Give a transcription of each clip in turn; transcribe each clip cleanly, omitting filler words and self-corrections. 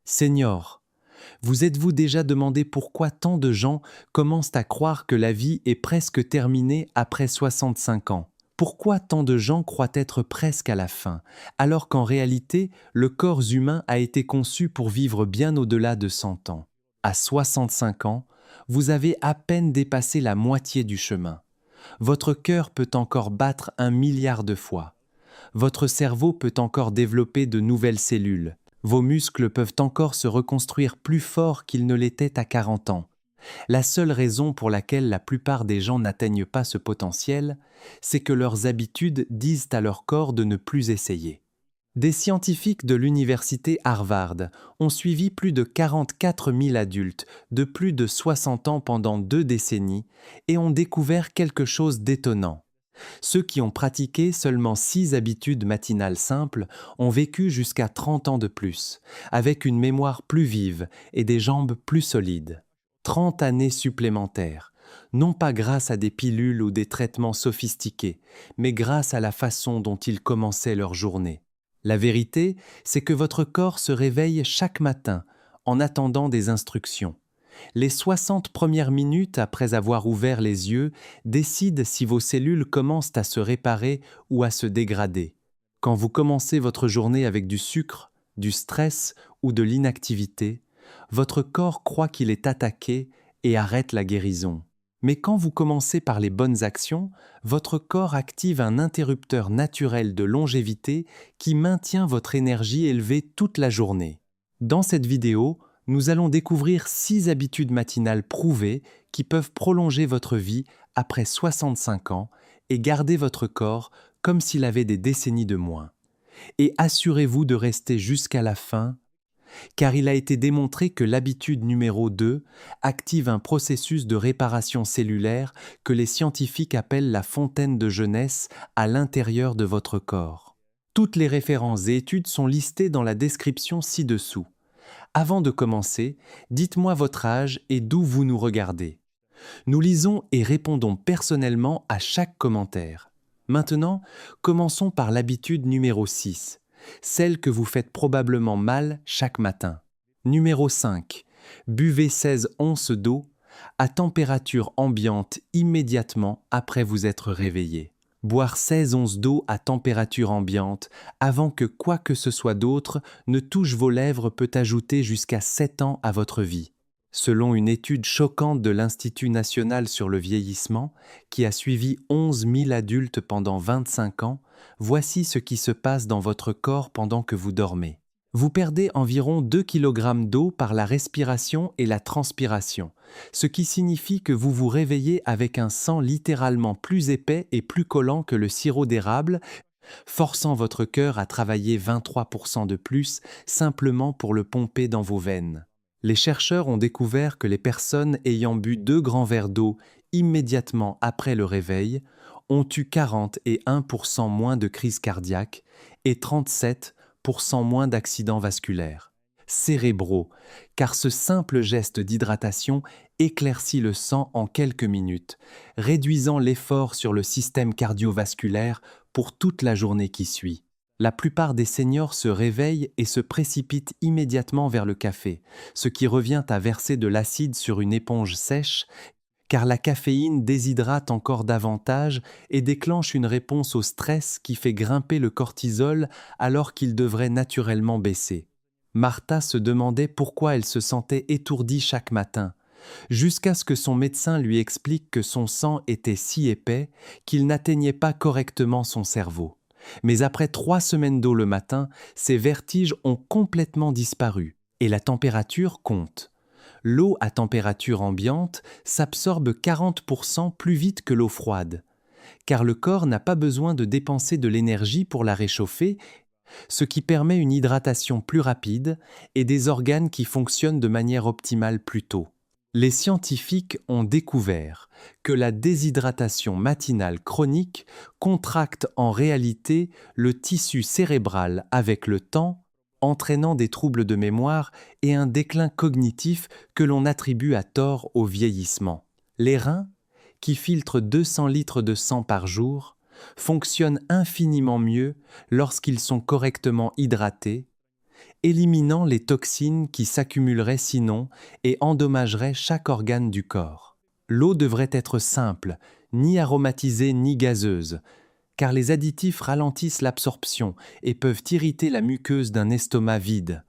Senior, vous êtes-vous déjà demandé pourquoi tant de gens commencent à croire que la vie est presque terminée après 65 ans? Pourquoi tant de gens croient être presque à la fin, alors qu'en réalité, le corps humain a été conçu pour vivre bien au-delà de 100 ans? À 65 ans, vous avez à peine dépassé la moitié du chemin. Votre cœur peut encore battre 1 milliard de fois. Votre cerveau peut encore développer de nouvelles cellules. Vos muscles peuvent encore se reconstruire plus forts qu'ils ne l'étaient à 40 ans. La seule raison pour laquelle la plupart des gens n'atteignent pas ce potentiel, c'est que leurs habitudes disent à leur corps de ne plus essayer. Des scientifiques de l'université Harvard ont suivi plus de 44 000 adultes de plus de 60 ans pendant 2 décennies et ont découvert quelque chose d'étonnant. Ceux qui ont pratiqué seulement 6 habitudes matinales simples ont vécu jusqu'à 30 ans de plus, avec une mémoire plus vive et des jambes plus solides. 30 années supplémentaires, non pas grâce à des pilules ou des traitements sophistiqués, mais grâce à la façon dont ils commençaient leur journée. La vérité, c'est que votre corps se réveille chaque matin en attendant des instructions. Les 60 premières minutes après avoir ouvert les yeux décident si vos cellules commencent à se réparer ou à se dégrader. Quand vous commencez votre journée avec du sucre, du stress ou de l'inactivité, votre corps croit qu'il est attaqué et arrête la guérison. Mais quand vous commencez par les bonnes actions, votre corps active un interrupteur naturel de longévité qui maintient votre énergie élevée toute la journée. Dans cette vidéo, nous allons découvrir 6 habitudes matinales prouvées qui peuvent prolonger votre vie après 65 ans et garder votre corps comme s'il avait des décennies de moins. Et assurez-vous de rester jusqu'à la fin, car il a été démontré que l'habitude numéro 2 active un processus de réparation cellulaire que les scientifiques appellent la fontaine de jeunesse à l'intérieur de votre corps. Toutes les références et études sont listées dans la description ci-dessous. Avant de commencer, dites-moi votre âge et d'où vous nous regardez. Nous lisons et répondons personnellement à chaque commentaire. Maintenant, commençons par l'habitude numéro 6, celle que vous faites probablement mal chaque matin. Numéro 5. Buvez 16 onces d'eau à température ambiante immédiatement après vous être réveillé. Boire 16 onces d'eau à température ambiante avant que quoi que ce soit d'autre ne touche vos lèvres peut ajouter jusqu'à 7 ans à votre vie. Selon une étude choquante de l'Institut national sur le vieillissement, qui a suivi 11 000 adultes pendant 25 ans, voici ce qui se passe dans votre corps pendant que vous dormez. Vous perdez environ 2 kg d'eau par la respiration et la transpiration, ce qui signifie que vous vous réveillez avec un sang littéralement plus épais et plus collant que le sirop d'érable, forçant votre cœur à travailler 23% de plus simplement pour le pomper dans vos veines. Les chercheurs ont découvert que les personnes ayant bu 2 grands verres d'eau immédiatement après le réveil ont eu 41% moins de crises cardiaques et 37% moins d'accidents vasculaires cérébraux, car ce simple geste d'hydratation éclaircit le sang en quelques minutes, réduisant l'effort sur le système cardiovasculaire pour toute la journée qui suit. La plupart des seniors se réveillent et se précipitent immédiatement vers le café, ce qui revient à verser de l'acide sur une éponge sèche, car la caféine déshydrate encore davantage et déclenche une réponse au stress qui fait grimper le cortisol alors qu'il devrait naturellement baisser. Martha se demandait pourquoi elle se sentait étourdie chaque matin, jusqu'à ce que son médecin lui explique que son sang était si épais qu'il n'atteignait pas correctement son cerveau. Mais après 3 semaines d'eau le matin, ses vertiges ont complètement disparu et la température compte. L'eau à température ambiante s'absorbe 40% plus vite que l'eau froide, car le corps n'a pas besoin de dépenser de l'énergie pour la réchauffer, ce qui permet une hydratation plus rapide et des organes qui fonctionnent de manière optimale plus tôt. Les scientifiques ont découvert que la déshydratation matinale chronique contracte en réalité le tissu cérébral avec le temps, entraînant des troubles de mémoire et un déclin cognitif que l'on attribue à tort au vieillissement. Les reins, qui filtrent 200 litres de sang par jour, fonctionnent infiniment mieux lorsqu'ils sont correctement hydratés éliminant les toxines qui s'accumuleraient sinon et endommageraient chaque organe du corps. L'eau devrait être simple, ni aromatisée ni gazeuse, car les additifs ralentissent l'absorption et peuvent irriter la muqueuse d'un estomac vide.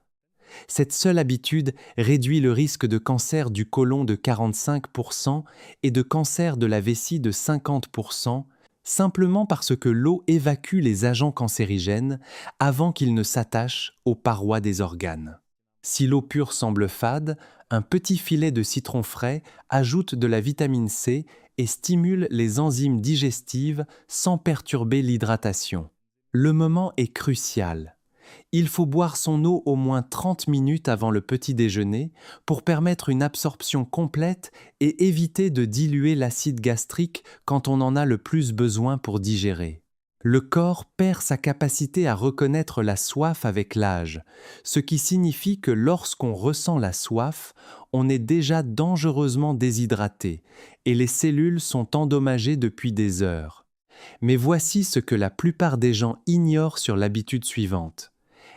Cette seule habitude réduit le risque de cancer du côlon de 45% et de cancer de la vessie de 50%, simplement parce que l'eau évacue les agents cancérigènes avant qu'ils ne s'attachent aux parois des organes. Si l'eau pure semble fade, un petit filet de citron frais ajoute de la vitamine C et stimule les enzymes digestives sans perturber l'hydratation. Le moment est crucial. Il faut boire son eau au moins 30 minutes avant le petit déjeuner pour permettre une absorption complète et éviter de diluer l'acide gastrique quand on en a le plus besoin pour digérer. Le corps perd sa capacité à reconnaître la soif avec l'âge, ce qui signifie que lorsqu'on ressent la soif, on est déjà dangereusement déshydraté et les cellules sont endommagées depuis des heures. Mais voici ce que la plupart des gens ignorent sur l'habitude suivante.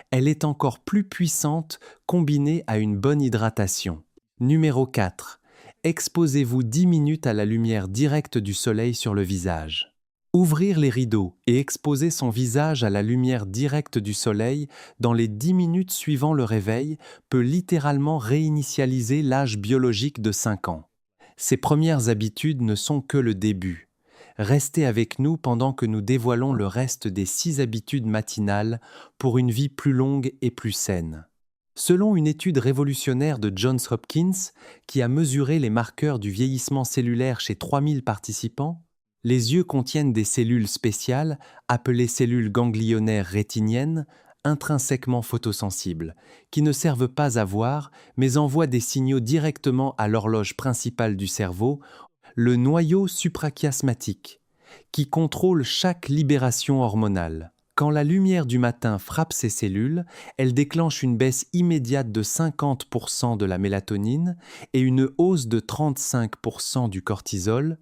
Elle est encore plus puissante combinée à une bonne hydratation. Numéro 4. Exposez-vous 10 minutes à la lumière directe du soleil sur le visage. Ouvrir les rideaux et exposer son visage à la lumière directe du soleil dans les 10 minutes suivant le réveil peut littéralement réinitialiser l'âge biologique de 5 ans. Ces premières habitudes ne sont que le début. Restez avec nous pendant que nous dévoilons le reste des 6 habitudes matinales pour une vie plus longue et plus saine. Selon une étude révolutionnaire de Johns Hopkins, qui a mesuré les marqueurs du vieillissement cellulaire chez 3000 participants, les yeux contiennent des cellules spéciales, appelées cellules ganglionnaires rétiniennes, intrinsèquement photosensibles, qui ne servent pas à voir, mais envoient des signaux directement à l'horloge principale du cerveau, le noyau suprachiasmatique, qui contrôle chaque libération hormonale. Quand la lumière du matin frappe ces cellules, elle déclenche une baisse immédiate de 50% de la mélatonine et une hausse de 35% du cortisol,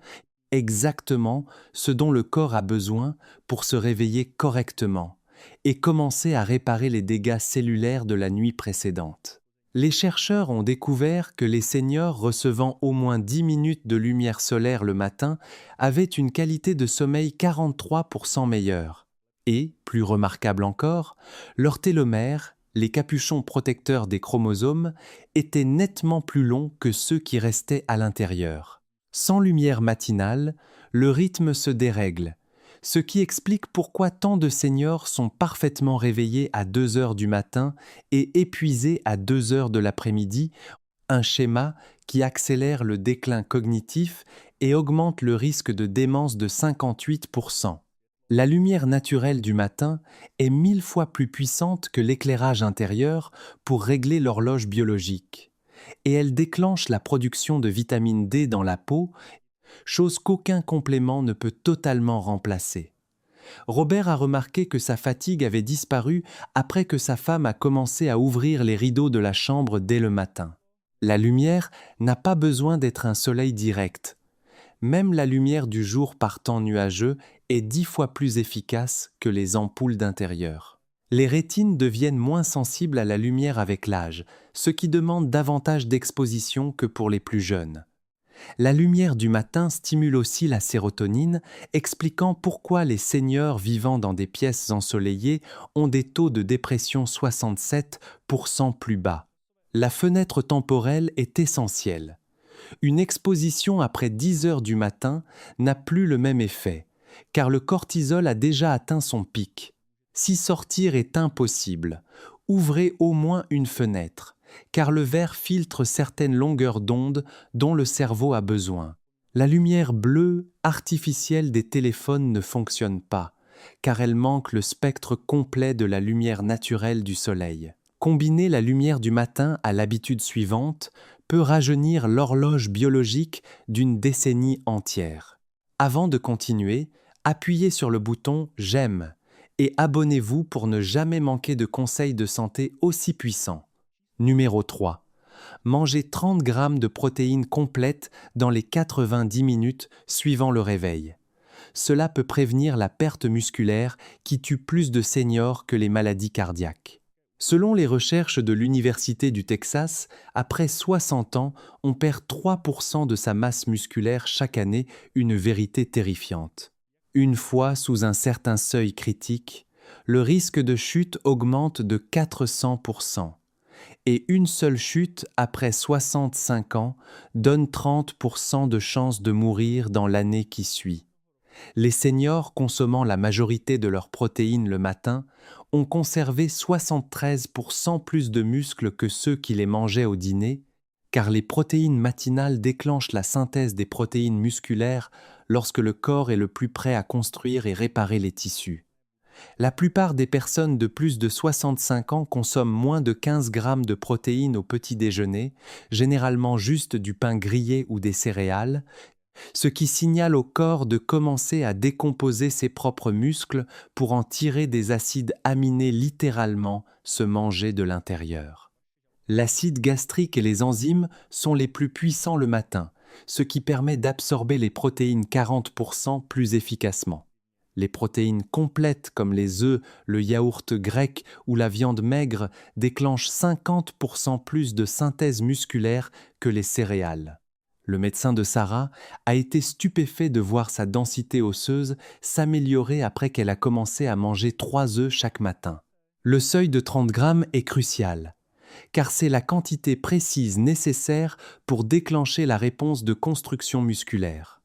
exactement ce dont le corps a besoin pour se réveiller correctement et commencer à réparer les dégâts cellulaires de la nuit précédente. Les chercheurs ont découvert que les seniors recevant au moins 10 minutes de lumière solaire le matin avaient une qualité de sommeil 43% meilleure. Et, plus remarquable encore, leurs télomères, les capuchons protecteurs des chromosomes, étaient nettement plus longs que ceux qui restaient à l'intérieur. Sans lumière matinale, le rythme se dérègle, ce qui explique pourquoi tant de seniors sont parfaitement réveillés à 2 heures du matin et épuisés à 2 heures de l'après-midi, un schéma qui accélère le déclin cognitif et augmente le risque de démence de 58%. La lumière naturelle du matin est 1000 fois plus puissante que l'éclairage intérieur pour régler l'horloge biologique. Et elle déclenche la production de vitamine D dans la peau, chose qu'aucun complément ne peut totalement remplacer. Robert a remarqué que sa fatigue avait disparu après que sa femme a commencé à ouvrir les rideaux de la chambre dès le matin. La lumière n'a pas besoin d'être un soleil direct. Même la lumière du jour par temps nuageux est 10 fois plus efficace que les ampoules d'intérieur. Les rétines deviennent moins sensibles à la lumière avec l'âge, ce qui demande davantage d'exposition que pour les plus jeunes. La lumière du matin stimule aussi la sérotonine, expliquant pourquoi les seniors vivant dans des pièces ensoleillées ont des taux de dépression 67% plus bas. La fenêtre temporelle est essentielle. Une exposition après 10 heures du matin n'a plus le même effet, car le cortisol a déjà atteint son pic. Si sortir est impossible, ouvrez au moins une fenêtre, car le verre filtre certaines longueurs d'onde dont le cerveau a besoin. La lumière bleue artificielle des téléphones ne fonctionne pas, car elle manque le spectre complet de la lumière naturelle du soleil. Combiner la lumière du matin à l'habitude suivante peut rajeunir l'horloge biologique d'une décennie entière. Avant de continuer, appuyez sur le bouton « J'aime » et abonnez-vous pour ne jamais manquer de conseils de santé aussi puissants. Numéro 3. Mangez 30 g de protéines complètes dans les 90 minutes suivant le réveil. Cela peut prévenir la perte musculaire qui tue plus de seniors que les maladies cardiaques. Selon les recherches de l'Université du Texas, après 60 ans, on perd 3% de sa masse musculaire chaque année, une vérité terrifiante. Une fois sous un certain seuil critique, le risque de chute augmente de 400%. Et une seule chute après 65 ans donne 30% de chances de mourir dans l'année qui suit. Les seniors consommant la majorité de leurs protéines le matin ont conservé 73% plus de muscles que ceux qui les mangeaient au dîner, car les protéines matinales déclenchent la synthèse des protéines musculaires lorsque le corps est le plus prêt à construire et réparer les tissus. La plupart des personnes de plus de 65 ans consomment moins de 15 grammes de protéines au petit déjeuner, généralement juste du pain grillé ou des céréales, ce qui signale au corps de commencer à décomposer ses propres muscles pour en tirer des acides aminés littéralement se manger de l'intérieur. L'acide gastrique et les enzymes sont les plus puissants le matin, ce qui permet d'absorber les protéines 40% plus efficacement. Les protéines complètes comme les œufs, le yaourt grec ou la viande maigre déclenchent 50% plus de synthèse musculaire que les céréales. Le médecin de Sarah a été stupéfait de voir sa densité osseuse s'améliorer après qu'elle a commencé à manger 3 œufs chaque matin. Le seuil de 30 grammes est crucial, car c'est la quantité précise nécessaire pour déclencher la réponse de construction musculaire.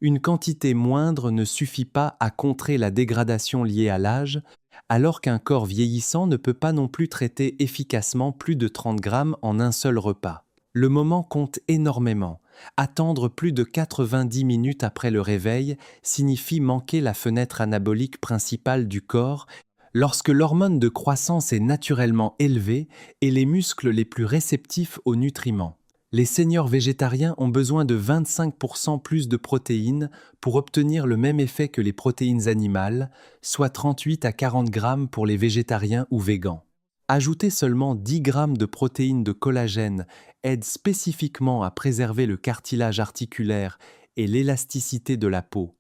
Une quantité moindre ne suffit pas à contrer la dégradation liée à l'âge, alors qu'un corps vieillissant ne peut pas non plus traiter efficacement plus de 30 grammes en un seul repas. Le moment compte énormément. Attendre plus de 90 minutes après le réveil signifie manquer la fenêtre anabolique principale du corps lorsque l'hormone de croissance est naturellement élevée et les muscles les plus réceptifs aux nutriments. Les seniors végétariens ont besoin de 25% plus de protéines pour obtenir le même effet que les protéines animales, soit 38 à 40 grammes pour les végétariens ou végans. Ajouter seulement 10 grammes de protéines de collagène aide spécifiquement à préserver le cartilage articulaire et l'élasticité de la peau.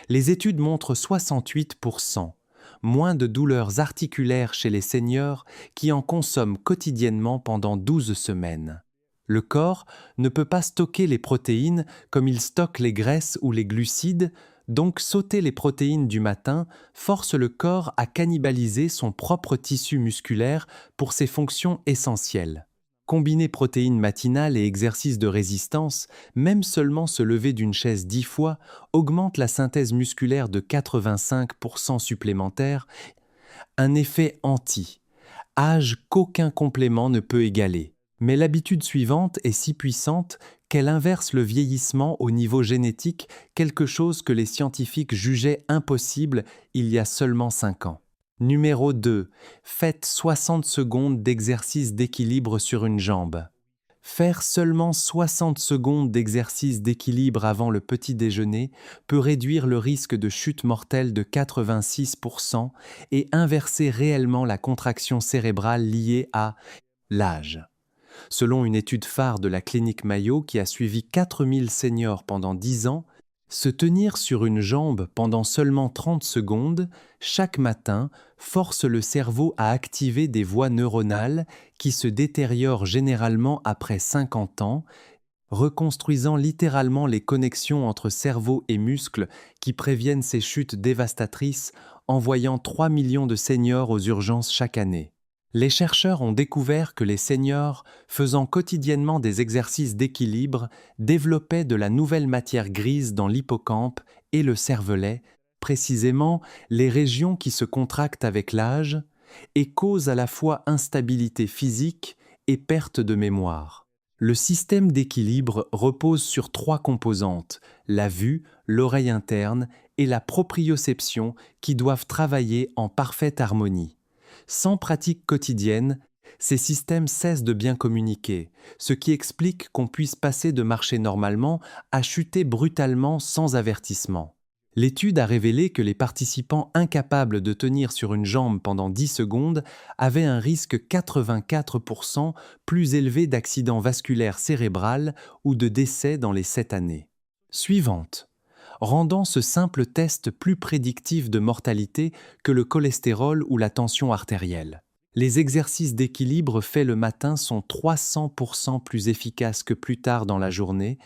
Les études montrent 68%, moins de douleurs articulaires chez les seniors qui en consomment quotidiennement pendant 12 semaines. Le corps ne peut pas stocker les protéines comme il stocke les graisses ou les glucides, donc sauter les protéines du matin force le corps à cannibaliser son propre tissu musculaire pour ses fonctions essentielles. Combiner protéines matinales et exercices de résistance, même seulement se lever d'une chaise 10 fois, augmente la synthèse musculaire de 85% supplémentaire, un effet âge qu'aucun complément ne peut égaler. Mais l'habitude suivante est si puissante qu'elle inverse le vieillissement au niveau génétique, quelque chose que les scientifiques jugeaient impossible il y a seulement 5 ans. Numéro 2. Faites 60 secondes d'exercice d'équilibre sur une jambe. Faire seulement 60 secondes d'exercice d'équilibre avant le petit déjeuner peut réduire le risque de chute mortelle de 86% et inverser réellement la contraction cérébrale liée à l'âge. Selon une étude phare de la clinique Mayo qui a suivi 4000 seniors pendant 10 ans, se tenir sur une jambe pendant seulement 30 secondes chaque matin force le cerveau à activer des voies neuronales qui se détériorent généralement après 50 ans, reconstruisant littéralement les connexions entre cerveau et muscles qui préviennent ces chutes dévastatrices, envoyant 3 millions de seniors aux urgences chaque année. Les chercheurs ont découvert que les seniors, faisant quotidiennement des exercices d'équilibre, développaient de la nouvelle matière grise dans l'hippocampe et le cervelet, précisément les régions qui se contractent avec l'âge et causent à la fois instabilité physique et perte de mémoire. Le système d'équilibre repose sur 3 composantes, la vue, l'oreille interne et la proprioception qui doivent travailler en parfaite harmonie. Sans pratique quotidienne, ces systèmes cessent de bien communiquer, ce qui explique qu'on puisse passer de marcher normalement à chuter brutalement sans avertissement. L'étude a révélé que les participants incapables de tenir sur une jambe pendant 10 secondes avaient un risque 84% plus élevé d'accident vasculaire cérébral ou de décès dans les 7 années. Suivante. Rendant ce simple test plus prédictif de mortalité que le cholestérol ou la tension artérielle. Les exercices d'équilibre faits le matin sont 300% plus efficaces que plus tard dans la journée,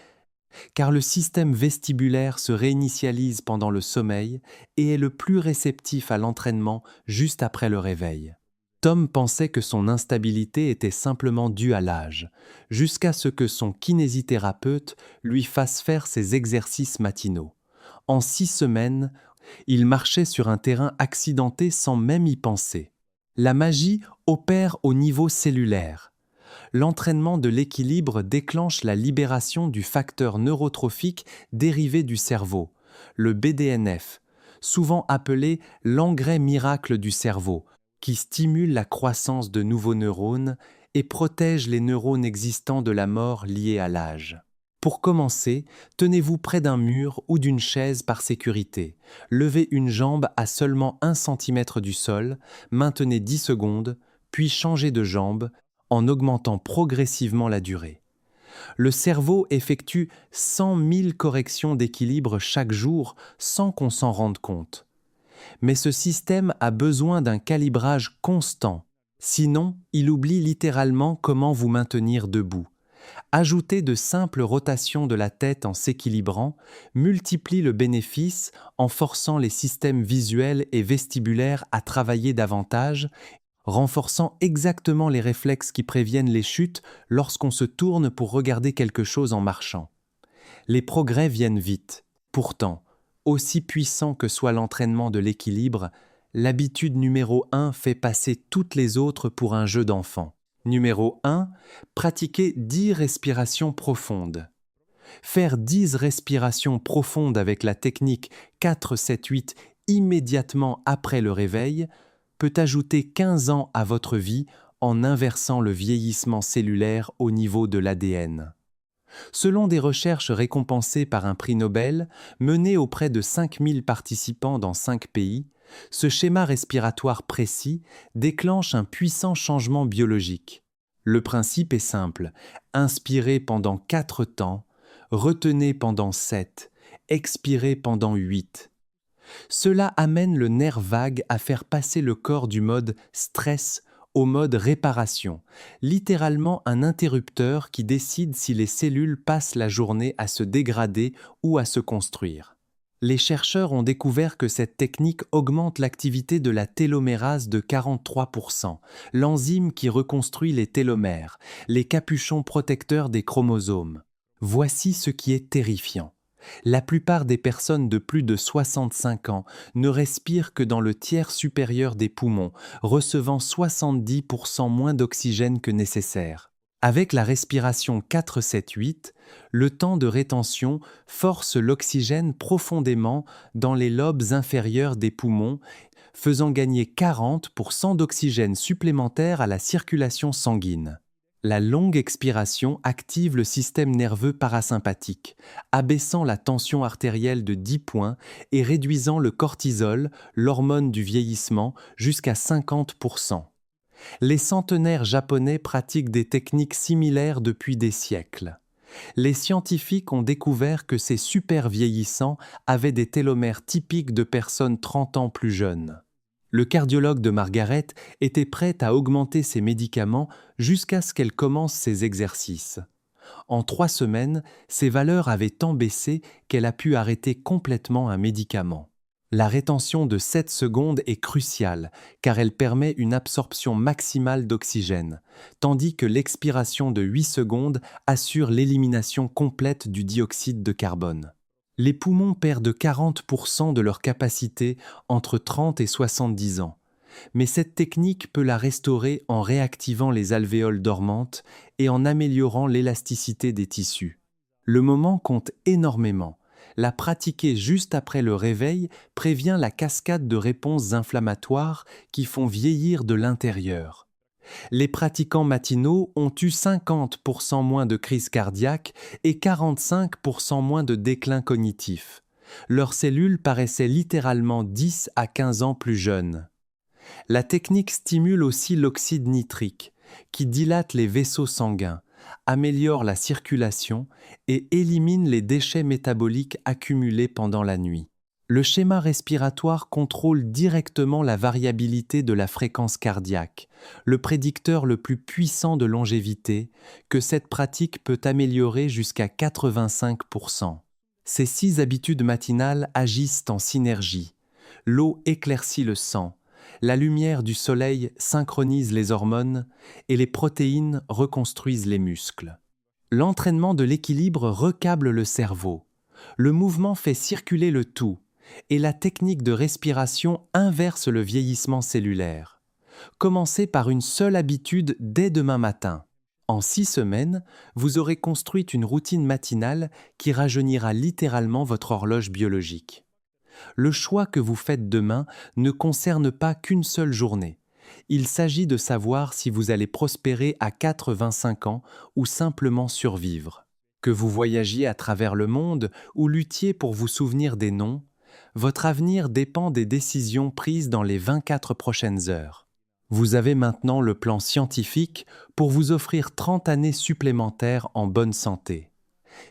car le système vestibulaire se réinitialise pendant le sommeil et est le plus réceptif à l'entraînement juste après le réveil. Tom pensait que son instabilité était simplement due à l'âge, jusqu'à ce que son kinésithérapeute lui fasse faire ses exercices matinaux. En 6 semaines, il marchait sur un terrain accidenté sans même y penser. La magie opère au niveau cellulaire. L'entraînement de l'équilibre déclenche la libération du facteur neurotrophique dérivé du cerveau, le BDNF, souvent appelé l'engrais miracle du cerveau, qui stimule la croissance de nouveaux neurones et protège les neurones existants de la mort liée à l'âge. Pour commencer, tenez-vous près d'un mur ou d'une chaise par sécurité. Levez une jambe à seulement 1 cm du sol, maintenez 10 secondes, puis changez de jambe en augmentant progressivement la durée. Le cerveau effectue 100 000 corrections d'équilibre chaque jour sans qu'on s'en rende compte. Mais ce système a besoin d'un calibrage constant, sinon il oublie littéralement comment vous maintenir debout. Ajouter de simples rotations de la tête en s'équilibrant multiplie le bénéfice en forçant les systèmes visuels et vestibulaires à travailler davantage, renforçant exactement les réflexes qui préviennent les chutes lorsqu'on se tourne pour regarder quelque chose en marchant. Les progrès viennent vite. Pourtant, aussi puissant que soit l'entraînement de l'équilibre, l'habitude numéro 1 fait passer toutes les autres pour un jeu d'enfant. Numéro 1, pratiquer 10 respirations profondes. Faire 10 respirations profondes avec la technique 4-7-8 immédiatement après le réveil peut ajouter 15 ans à votre vie en inversant le vieillissement cellulaire au niveau de l'ADN. Selon des recherches récompensées par un prix Nobel, menées auprès de 5000 participants dans 5 pays, ce schéma respiratoire précis déclenche un puissant changement biologique. Le principe est simple, inspirez pendant 4 temps, retenez pendant 7, expirez pendant 8. Cela amène le nerf vague à faire passer le corps du mode stress au mode réparation, littéralement un interrupteur qui décide si les cellules passent la journée à se dégrader ou à se construire. Les chercheurs ont découvert que cette technique augmente l'activité de la télomérase de 43%, l'enzyme qui reconstruit les télomères, les capuchons protecteurs des chromosomes. Voici ce qui est terrifiant. La plupart des personnes de plus de 65 ans ne respirent que dans le tiers supérieur des poumons, recevant 70% moins d'oxygène que nécessaire. Avec la respiration 4-7-8, le temps de rétention force l'oxygène profondément dans les lobes inférieurs des poumons, faisant gagner 40% d'oxygène supplémentaire à la circulation sanguine. La longue expiration active le système nerveux parasympathique, abaissant la tension artérielle de 10 points et réduisant le cortisol, l'hormone du vieillissement, jusqu'à 50%. Les centenaires japonais pratiquent des techniques similaires depuis des siècles. Les scientifiques ont découvert que ces super vieillissants avaient des télomères typiques de personnes 30 ans plus jeunes. Le cardiologue de Margaret était prêt à augmenter ses médicaments jusqu'à ce qu'elle commence ses exercices. En 3 semaines, ses valeurs avaient tant baissé qu'elle a pu arrêter complètement un médicament. La rétention de 7 secondes est cruciale car elle permet une absorption maximale d'oxygène, tandis que l'expiration de 8 secondes assure l'élimination complète du dioxyde de carbone. Les poumons perdent 40% de leur capacité entre 30 et 70 ans, mais cette technique peut la restaurer en réactivant les alvéoles dormantes et en améliorant l'élasticité des tissus. Le moment compte énormément. La pratiquer juste après le réveil prévient la cascade de réponses inflammatoires qui font vieillir de l'intérieur. Les pratiquants matinaux ont eu 50% moins de crises cardiaques et 45% moins de déclin cognitif. Leurs cellules paraissaient littéralement 10 à 15 ans plus jeunes. La technique stimule aussi l'oxyde nitrique, qui dilate les vaisseaux sanguins, améliore la circulation et élimine les déchets métaboliques accumulés pendant la nuit. Le schéma respiratoire contrôle directement la variabilité de la fréquence cardiaque, le prédicteur le plus puissant de longévité, que cette pratique peut améliorer jusqu'à 85%. Ces 6 habitudes matinales agissent en synergie. L'eau éclaircit le sang, la lumière du soleil synchronise les hormones et les protéines reconstruisent les muscles. L'entraînement de l'équilibre recable le cerveau. Le mouvement fait circuler le tout et la technique de respiration inverse le vieillissement cellulaire. Commencez par une seule habitude dès demain matin. En 6 semaines, vous aurez construit une routine matinale qui rajeunira littéralement votre horloge biologique. Le choix que vous faites demain ne concerne pas qu'une seule journée. Il s'agit de savoir si vous allez prospérer à 85 ans ou simplement survivre. Que vous voyagiez à travers le monde ou luttiez pour vous souvenir des noms, votre avenir dépend des décisions prises dans les 24 prochaines heures. Vous avez maintenant le plan scientifique pour vous offrir 30 années supplémentaires en bonne santé.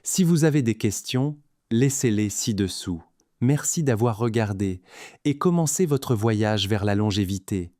Si vous avez des questions, laissez-les ci-dessous. Merci d'avoir regardé et commencez votre voyage vers la longévité.